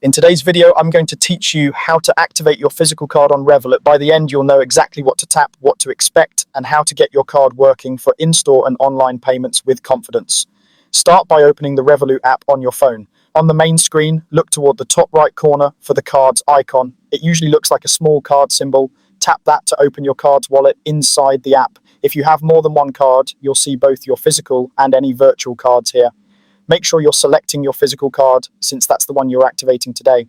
In today's video, I'm going to teach you how to activate your physical card on Revolut. By the end, you'll know exactly what to tap, what to expect, and how to get your card working for in-store and online payments with confidence. Start by opening the Revolut app on your phone. On the main screen, look toward the top right corner for the card's icon. It usually looks like a small card symbol. Tap that to open your card's wallet inside the app. If you have more than one card, you'll see both your physical and any virtual cards here. Make sure you're selecting your physical card, since that's the one you're activating today.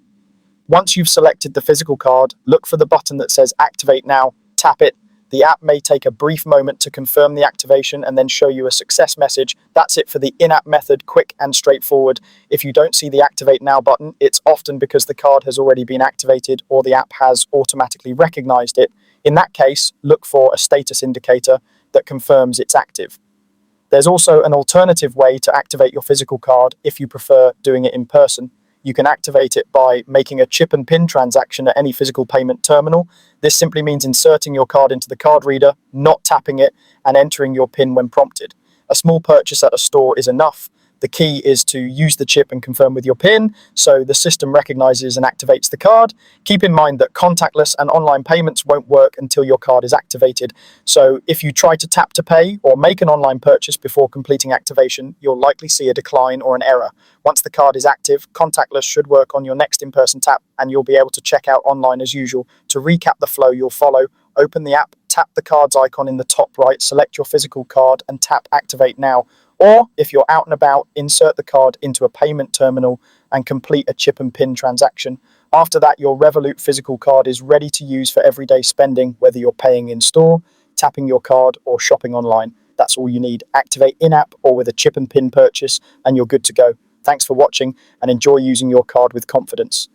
Once you've selected the physical card, look for the button that says Activate Now, tap it. The app may take a brief moment to confirm the activation and then show you a success message. That's it for the in-app method, quick and straightforward. If you don't see the Activate Now button, it's often because the card has already been activated or the app has automatically recognized it. In that case, look for a status indicator that confirms it's active. There's also an alternative way to activate your physical card if you prefer doing it in person. You can activate it by making a chip and PIN transaction at any physical payment terminal. This simply means inserting your card into the card reader, not tapping it, and entering your PIN when prompted. A small purchase at a store is enough. The key is to use the chip and confirm with your PIN, so the system recognizes and activates the card. Keep in mind that contactless and online payments won't work until your card is activated. So if you try to tap to pay or make an online purchase before completing activation, you'll likely see a decline or an error. Once the card is active, contactless should work on your next in-person tap, and you'll be able to check out online as usual. To recap the flow you'll follow, open the app, tap the card's icon in the top right, select your physical card, and tap Activate Now. Or, if you're out and about, insert the card into a payment terminal and complete a chip and PIN transaction. After that, your Revolut physical card is ready to use for everyday spending, whether you're paying in store, tapping your card, or shopping online. That's all you need. Activate in-app or with a chip and PIN purchase, and you're good to go. Thanks for watching, and enjoy using your card with confidence.